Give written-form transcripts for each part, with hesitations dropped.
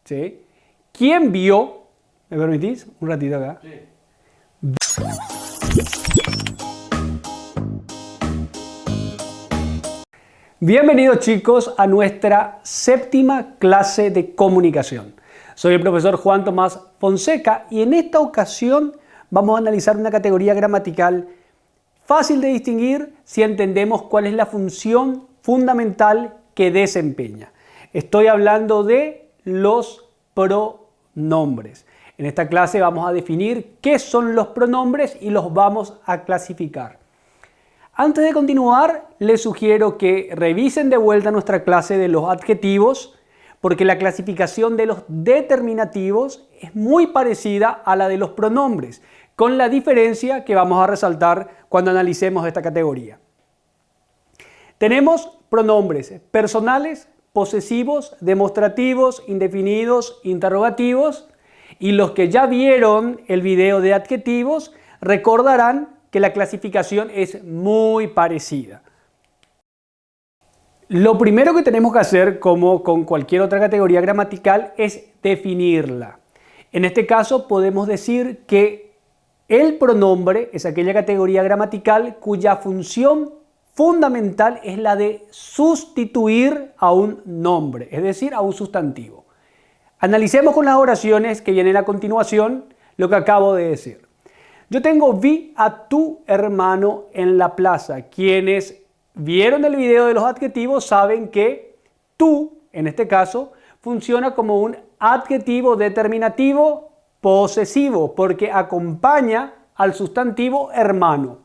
¿sí? ¿Quién vio? ¿Me permitís? Un ratito acá. Sí. Bienvenidos chicos a nuestra séptima clase de comunicación. Soy el profesor Juan Tomás Fonseca y en esta ocasión vamos a analizar una categoría gramatical fácil de distinguir si entendemos cuál es la función fundamental que desempeña. Estoy hablando de los pronombres. En esta clase vamos a definir qué son los pronombres y los vamos a clasificar. Antes de continuar, les sugiero que revisen de vuelta nuestra clase de los adjetivos, porque la clasificación de los determinativos es muy parecida a la de los pronombres, con la diferencia que vamos a resaltar cuando analicemos esta categoría. Tenemos pronombres personales, posesivos, demostrativos, indefinidos, interrogativos, y los que ya vieron el video de adjetivos recordarán que la clasificación es muy parecida. Lo primero que tenemos que hacer, como con cualquier otra categoría gramatical, es definirla. En este caso podemos decir que el pronombre es aquella categoría gramatical cuya función fundamental es la de sustituir a un nombre, es decir, a un sustantivo. Analicemos con las oraciones que vienen a continuación lo que acabo de decir. Yo vi a tu hermano en la plaza. Quienes vieron el video de los adjetivos saben que tú, en este caso, funciona como un adjetivo determinativo posesivo porque acompaña al sustantivo hermano.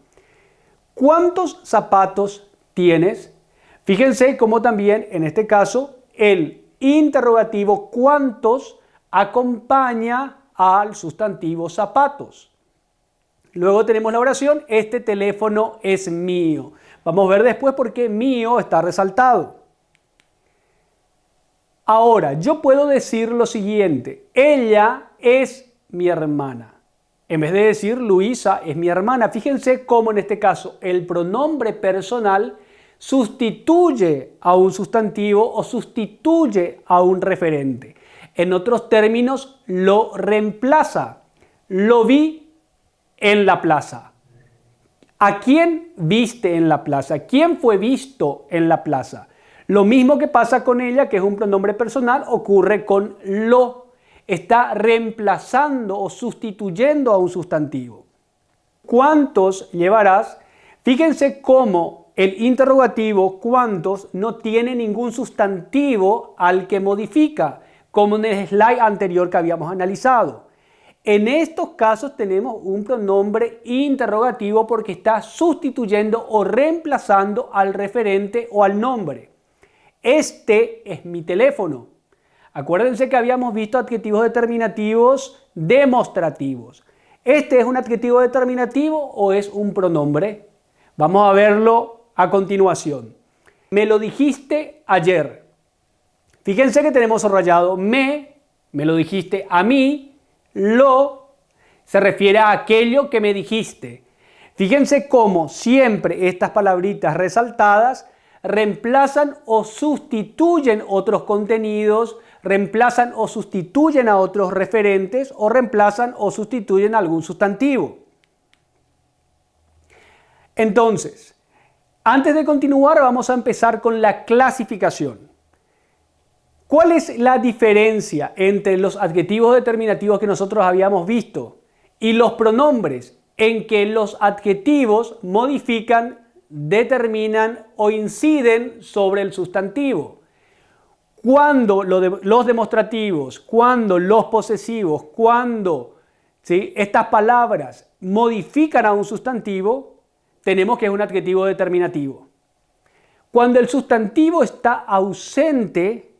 ¿Cuántos zapatos tienes? Fíjense cómo también, en este caso, el interrogativo ¿cuántos? Acompaña al sustantivo zapatos. Luego tenemos la oración, este teléfono es mío. Vamos a ver después por qué mío está resaltado. Ahora, yo puedo decir lo siguiente, ella es mi hermana. En vez de decir Luisa es mi hermana, fíjense cómo en este caso el pronombre personal sustituye a un sustantivo o sustituye a un referente. En otros términos, lo reemplaza. Lo vi en la plaza. ¿A quién viste en la plaza? ¿Quién fue visto en la plaza? Lo mismo que pasa con ella, que es un pronombre personal, ocurre con lo. Está reemplazando o sustituyendo a un sustantivo. ¿Cuántos llevarás? Fíjense cómo el interrogativo ¿cuántos? No tiene ningún sustantivo al que modifica, como en el slide anterior que habíamos analizado. En estos casos tenemos un pronombre interrogativo porque está sustituyendo o reemplazando al referente o al nombre. Este es mi teléfono. Acuérdense que habíamos visto adjetivos determinativos demostrativos. ¿Este es un adjetivo determinativo o es un pronombre? Vamos a verlo a continuación. Me lo dijiste ayer. Fíjense que tenemos subrayado me lo dijiste a mí. Lo se refiere a aquello que me dijiste. Fíjense cómo siempre estas palabritas resaltadas reemplazan o sustituyen otros contenidos, reemplazan o sustituyen a otros referentes o reemplazan o sustituyen a algún sustantivo. Entonces, antes de continuar vamos a empezar con la clasificación. ¿Cuál es la diferencia entre los adjetivos determinativos que nosotros habíamos visto y los pronombres? En que los adjetivos modifican, determinan o inciden sobre el sustantivo. Cuando los demostrativos, cuando los posesivos, cuando estas palabras modifican a un sustantivo, tenemos que es un adjetivo determinativo. Cuando el sustantivo está ausente,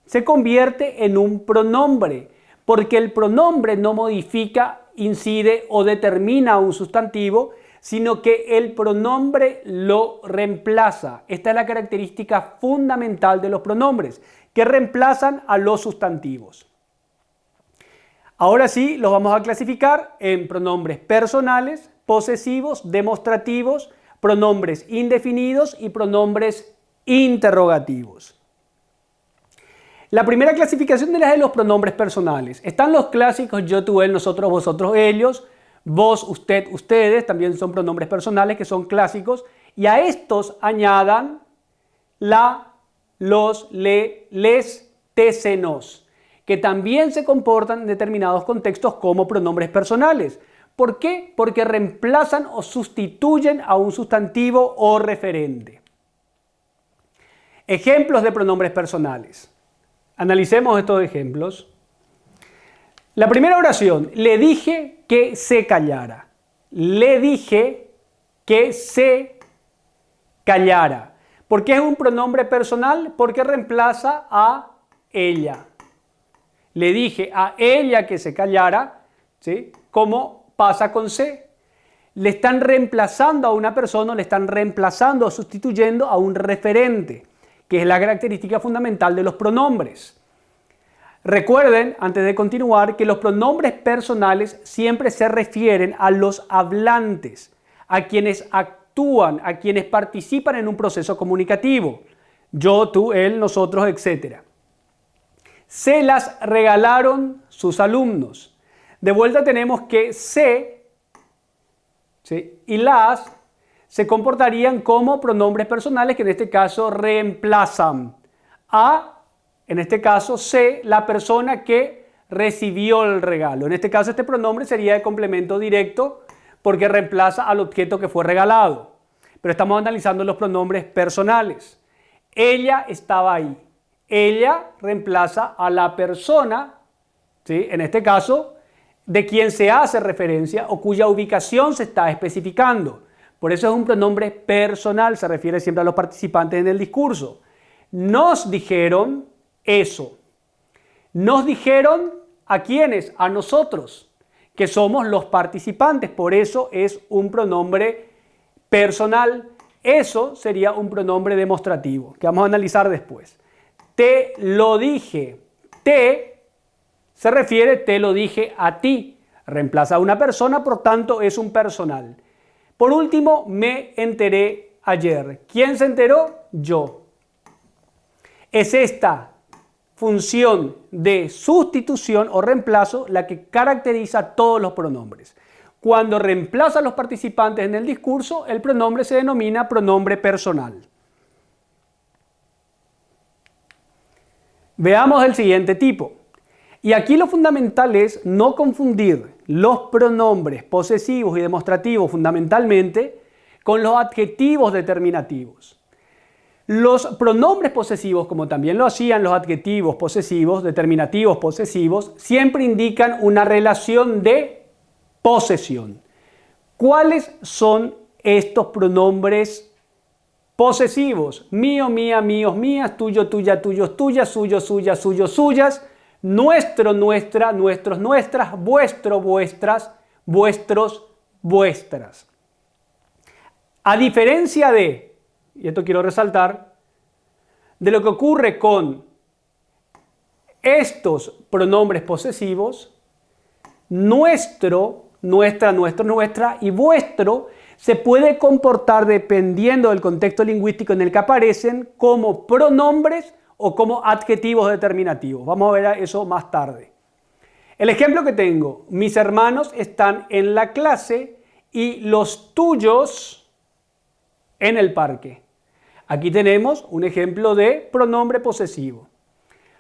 se convierte en un pronombre, porque el pronombre no modifica, incide o determina un sustantivo, sino que el pronombre lo reemplaza. Esta es la característica fundamental de los pronombres, que reemplazan a los sustantivos. Ahora sí, los vamos a clasificar en pronombres personales, posesivos, demostrativos, pronombres indefinidos y pronombres interrogativos. La primera clasificación es la de los pronombres personales. Están los clásicos yo, tú, él, nosotros, vosotros, ellos, vos, usted, ustedes, también son pronombres personales que son clásicos. Y a estos añadan la, los, le, les, te, se, nos, que también se comportan en determinados contextos como pronombres personales. ¿Por qué? Porque reemplazan o sustituyen a un sustantivo o referente. Ejemplos de pronombres personales. Analicemos estos ejemplos. La primera oración, le dije que se callara. Le dije que se callara. ¿Por qué es un pronombre personal? Porque reemplaza a ella. Le dije a ella que se callara, ¿sí? ¿Cómo pasa con se? Le están reemplazando a una persona, le están reemplazando o sustituyendo a un referente, que es la característica fundamental de los pronombres. Recuerden, antes de continuar, que los pronombres personales siempre se refieren a los hablantes, a quienes actúan, a quienes participan en un proceso comunicativo. Yo, tú, él, nosotros, etc. Se las regalaron sus alumnos. De vuelta tenemos que se, ¿sí?, y las se comportarían como pronombres personales que en este caso reemplazan a, en este caso, se, la persona que recibió el regalo. En este caso, este pronombre sería de complemento directo porque reemplaza al objeto que fue regalado. Pero estamos analizando los pronombres personales. Ella estaba ahí. Ella reemplaza a la persona, ¿sí?, en este caso, de quien se hace referencia o cuya ubicación se está especificando. Por eso es un pronombre personal, se refiere siempre a los participantes en el discurso. Nos dijeron eso. Nos dijeron ¿a quiénes? A nosotros, que somos los participantes. Por eso es un pronombre personal. Eso sería un pronombre demostrativo, que vamos a analizar después. Te lo dije. Te se refiere, te lo dije a ti. Reemplaza a una persona, por tanto es un personal. Por último, me enteré ayer. ¿Quién se enteró? Yo. Es esta función de sustitución o reemplazo la que caracteriza todos los pronombres. Cuando reemplaza a los participantes en el discurso, el pronombre se denomina pronombre personal. Veamos el siguiente tipo. Y aquí lo fundamental es no confundir los pronombres posesivos y demostrativos fundamentalmente con los adjetivos determinativos. Los pronombres posesivos, como también lo hacían los adjetivos posesivos, determinativos posesivos, siempre indican una relación de posesión. ¿Cuáles son estos pronombres posesivos? Mío, mía, míos, mías, tuyo, tuya, tuyos, tuyas, suyo, suyas, suyos, suyas, nuestro, nuestra, nuestros, nuestras, vuestro, vuestras, vuestros, vuestras. A diferencia de, y esto quiero resaltar, de lo que ocurre con estos pronombres posesivos, nuestro, nuestra, nuestro, nuestra y vuestro se puede comportar dependiendo del contexto lingüístico en el que aparecen como pronombres o como adjetivos determinativos. Vamos a ver eso más tarde. El ejemplo que tengo, mis hermanos están en la clase y los tuyos en el parque. Aquí tenemos un ejemplo de pronombre posesivo.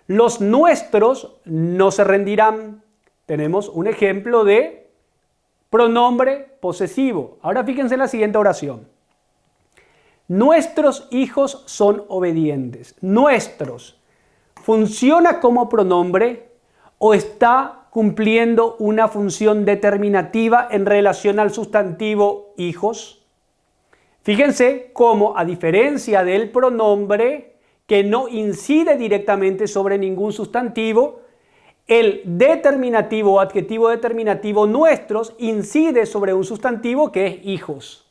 Los nuestros no se rendirán. Tenemos un ejemplo de pronombre posesivo. Ahora fíjense en la siguiente oración. Nuestros hijos son obedientes. Nuestros. ¿Funciona como pronombre o está cumpliendo una función determinativa en relación al sustantivo hijos? Fíjense cómo, a diferencia del pronombre que no incide directamente sobre ningún sustantivo, el determinativo o adjetivo determinativo nuestros incide sobre un sustantivo que es hijos.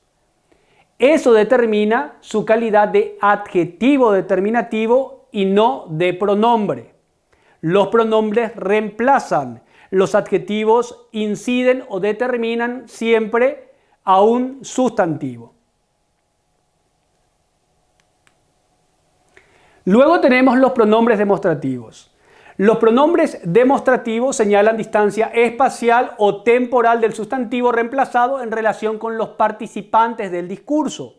Eso determina su calidad de adjetivo determinativo y no de pronombre. Los pronombres reemplazan, los adjetivos inciden o determinan siempre a un sustantivo. Luego tenemos los pronombres demostrativos. Los pronombres demostrativos señalan distancia espacial o temporal del sustantivo reemplazado en relación con los participantes del discurso.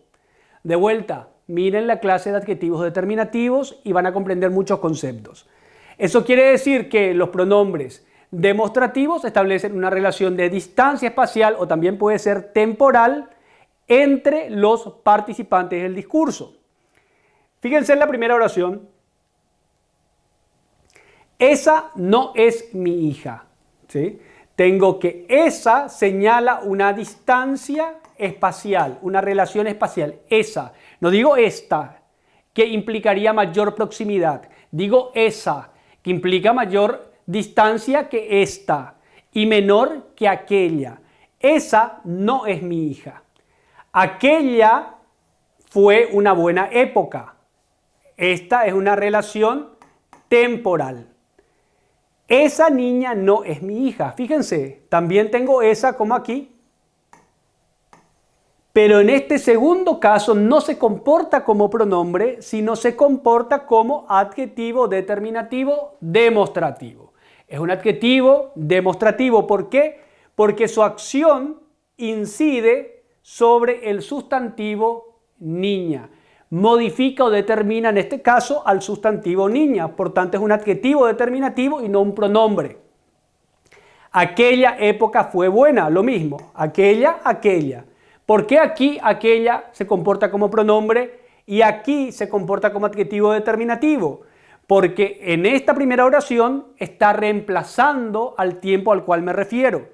De vuelta, miren la clase de adjetivos determinativos y van a comprender muchos conceptos. Eso quiere decir que los pronombres demostrativos establecen una relación de distancia espacial o también puede ser temporal entre los participantes del discurso. Fíjense en la primera oración. Esa no es mi hija. ¿Sí? Tengo que esa señala una distancia espacial, una relación espacial. Esa. No digo esta, que implicaría mayor proximidad. Digo esa, que implica mayor distancia que esta y menor que aquella. Esa no es mi hija. Aquella fue una buena época. Esta es una relación temporal. Esa niña no es mi hija. Fíjense, también tengo esa como aquí. Pero en este segundo caso no se comporta como pronombre, sino se comporta como adjetivo determinativo demostrativo. Es un adjetivo demostrativo. ¿Por qué? Porque su acción incide sobre el sustantivo niña. Modifica o determina en este caso al sustantivo niña. Por tanto, es un adjetivo determinativo y no un pronombre. Aquella época fue buena, lo mismo. Aquella. ¿Por qué aquí aquella se comporta como pronombre y aquí se comporta como adjetivo determinativo? Porque en esta primera oración está reemplazando al tiempo al cual me refiero.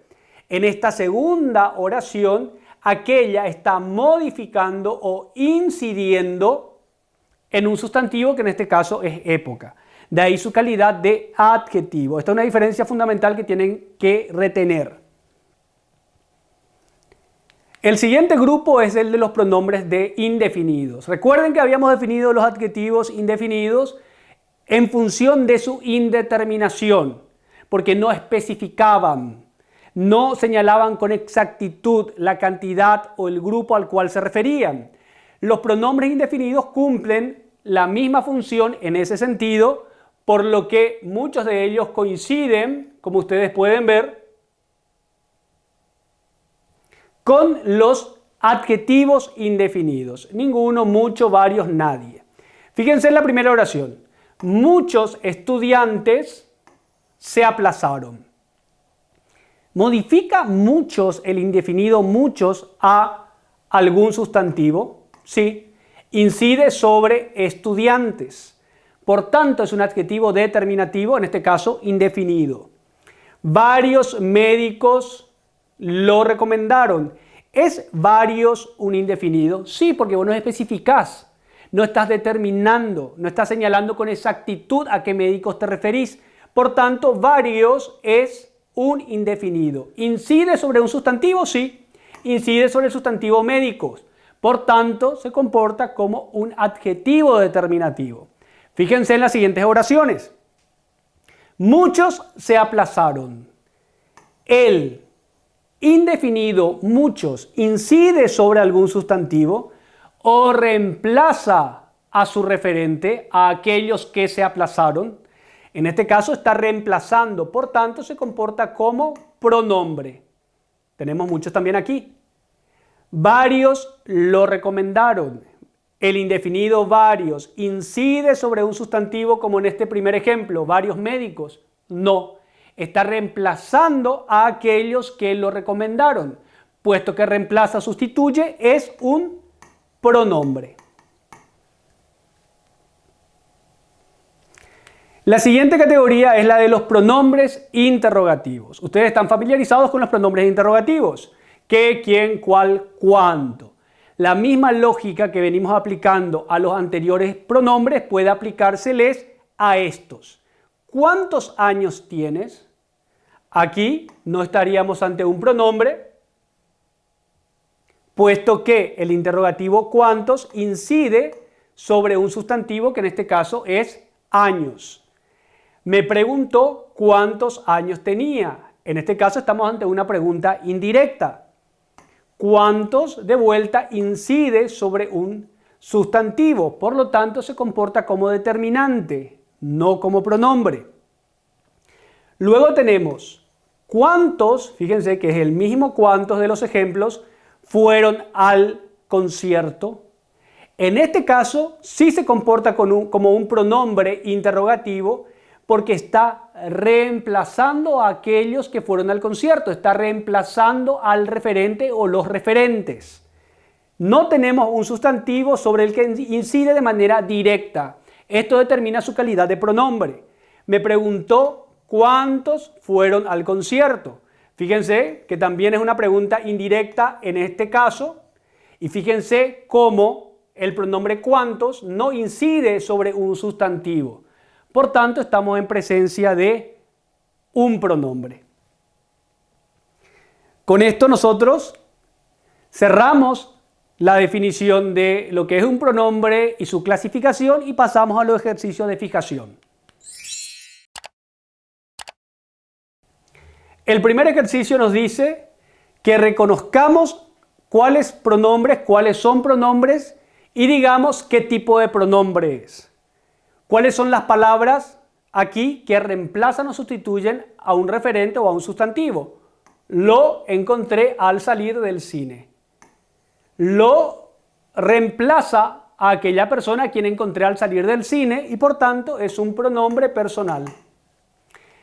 En esta segunda oración, aquella está modificando o incidiendo en un sustantivo que en este caso es época. De ahí su calidad de adjetivo. Esta es una diferencia fundamental que tienen que retener. El siguiente grupo es el de los pronombres de indefinidos. Recuerden que habíamos definido los adjetivos indefinidos en función de su indeterminación, porque no especificaban. No señalaban con exactitud la cantidad o el grupo al cual se referían. Los pronombres indefinidos cumplen la misma función en ese sentido, por lo que muchos de ellos coinciden, como ustedes pueden ver, con los adjetivos indefinidos. Ninguno, mucho, varios, nadie. Fíjense en la primera oración. Muchos estudiantes se aplazaron. ¿Modifica muchos el indefinido muchos a algún sustantivo? Sí. Incide sobre estudiantes. Por tanto, es un adjetivo determinativo, en este caso indefinido. Varios médicos lo recomendaron. ¿Es varios un indefinido? Sí, porque vos no especificás. No estás determinando, no estás señalando con exactitud a qué médicos te referís. Por tanto, varios es un indefinido. ¿Incide sobre un sustantivo? Sí. Incide sobre el sustantivo médicos. Por tanto, se comporta como un adjetivo determinativo. Fíjense en las siguientes oraciones. Muchos se aplazaron. El indefinido muchos incide sobre algún sustantivo o reemplaza a su referente, a aquellos que se aplazaron. En este caso está reemplazando, por tanto se comporta como pronombre. Tenemos muchos también aquí. Varios lo recomendaron. El indefinido varios incide sobre un sustantivo como en este primer ejemplo, varios médicos. No, está reemplazando a aquellos que lo recomendaron. Puesto que reemplaza, sustituye, es un pronombre. La siguiente categoría es la de los pronombres interrogativos. Ustedes están familiarizados con los pronombres interrogativos. ¿Qué, quién, cuál, cuánto? La misma lógica que venimos aplicando a los anteriores pronombres puede aplicárseles a estos. ¿Cuántos años tienes? Aquí no estaríamos ante un pronombre, puesto que el interrogativo cuántos incide sobre un sustantivo que en este caso es años. Me preguntó cuántos años tenía. En este caso estamos ante una pregunta indirecta. ¿Cuántos de vuelta incide sobre un sustantivo? Por lo tanto, se comporta como determinante, no como pronombre. Luego tenemos cuántos, fíjense que es el mismo cuántos de los ejemplos, fueron al concierto. En este caso sí se comporta como un pronombre interrogativo porque está reemplazando a aquellos que fueron al concierto, está reemplazando al referente o los referentes. No tenemos un sustantivo sobre el que incide de manera directa. Esto determina su calidad de pronombre. Me preguntó cuántos fueron al concierto. Fíjense que también es una pregunta indirecta en este caso. Y fíjense cómo el pronombre cuántos no incide sobre un sustantivo. Por tanto, estamos en presencia de un pronombre. Con esto nosotros cerramos la definición de lo que es un pronombre y su clasificación y pasamos a los ejercicios de fijación. El primer ejercicio nos dice que reconozcamos cuáles son pronombres y digamos qué tipo de pronombre es. ¿Cuáles son las palabras aquí que reemplazan o sustituyen a un referente o a un sustantivo? Lo encontré al salir del cine. Lo reemplaza a aquella persona a quien encontré al salir del cine y por tanto es un pronombre personal.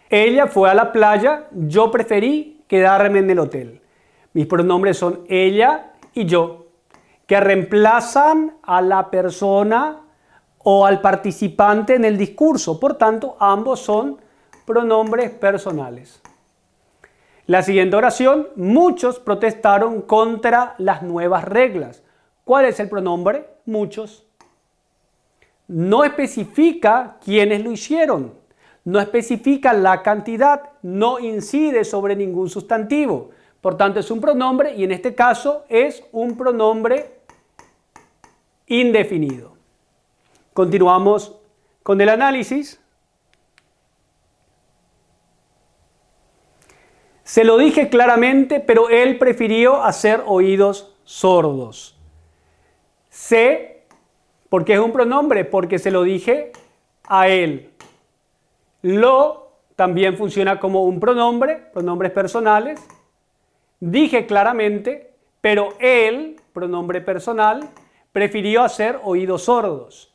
Ella fue a la playa, yo preferí quedarme en el hotel. Mis pronombres son ella y yo, que reemplazan a la persona o al participante en el discurso. Por tanto, ambos son pronombres personales. La siguiente oración, muchos protestaron contra las nuevas reglas. ¿Cuál es el pronombre? Muchos. No especifica quiénes lo hicieron. No especifica la cantidad. No incide sobre ningún sustantivo. Por tanto, es un pronombre y en este caso es un pronombre indefinido. Continuamos con el análisis. Se lo dije claramente, pero él prefirió hacer oídos sordos. Sé, ¿por qué es un pronombre? Porque se lo dije a él. Lo también funciona como un pronombre, pronombres personales. Dije claramente, pero él, pronombre personal, prefirió hacer oídos sordos.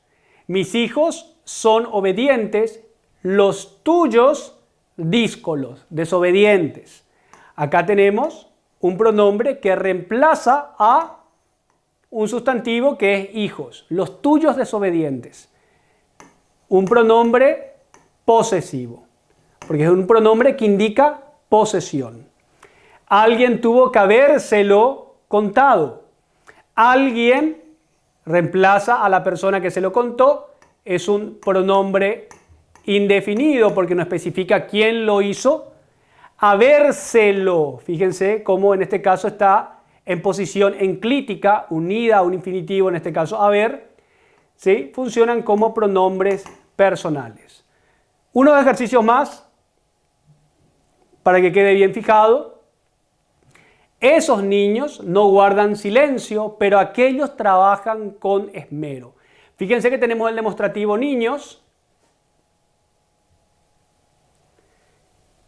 Mis hijos son obedientes, los tuyos díscolos, desobedientes. Acá tenemos un pronombre que reemplaza a un sustantivo que es hijos, los tuyos desobedientes. Un pronombre posesivo, porque es un pronombre que indica posesión. Alguien tuvo que habérselo contado. Alguien reemplaza a la persona que se lo contó, es un pronombre indefinido porque no especifica quién lo hizo. Habérselo, fíjense cómo en este caso está en posición enclítica, unida a un infinitivo, en este caso haber, ¿sí? Funcionan como pronombres personales. Unos ejercicios más para que quede bien fijado. Esos niños no guardan silencio, pero aquellos trabajan con esmero. Fíjense que tenemos el demostrativo niños,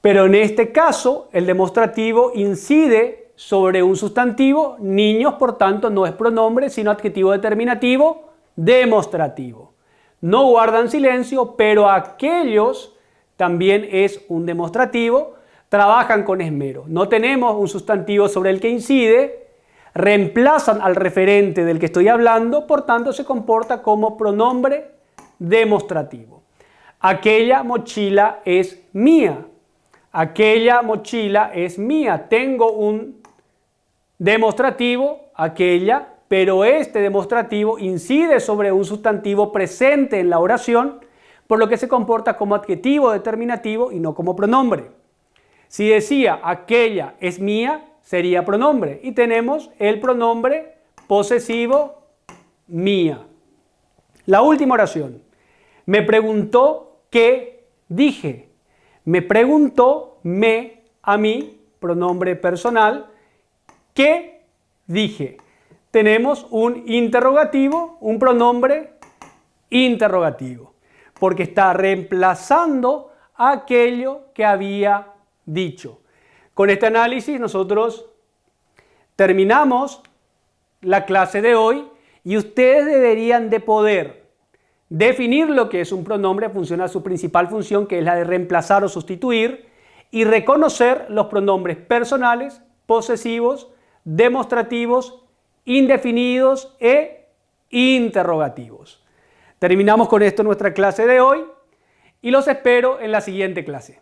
pero en este caso el demostrativo incide sobre un sustantivo. Niños, por tanto, no es pronombre, sino adjetivo determinativo demostrativo. No guardan silencio, pero aquellos también es un demostrativo. Trabajan con esmero. No tenemos un sustantivo sobre el que incide, reemplazan al referente del que estoy hablando, por tanto se comporta como pronombre demostrativo. Aquella mochila es mía. Aquella mochila es mía. Tengo un demostrativo, aquella, pero este demostrativo incide sobre un sustantivo presente en la oración, por lo que se comporta como adjetivo determinativo y no como pronombre. Si decía aquella es mía, sería pronombre. Y tenemos el pronombre posesivo mía. La última oración. Me preguntó qué dije. Me preguntó a mí, pronombre personal, qué dije. Tenemos un interrogativo, un pronombre interrogativo, porque está reemplazando aquello que había dicho. Con este análisis nosotros terminamos la clase de hoy y ustedes deberían de poder definir lo que es un pronombre, funciona su principal función, que es la de reemplazar o sustituir, y reconocer los pronombres personales, posesivos, demostrativos, indefinidos e interrogativos. Terminamos con esto nuestra clase de hoy y los espero en la siguiente clase.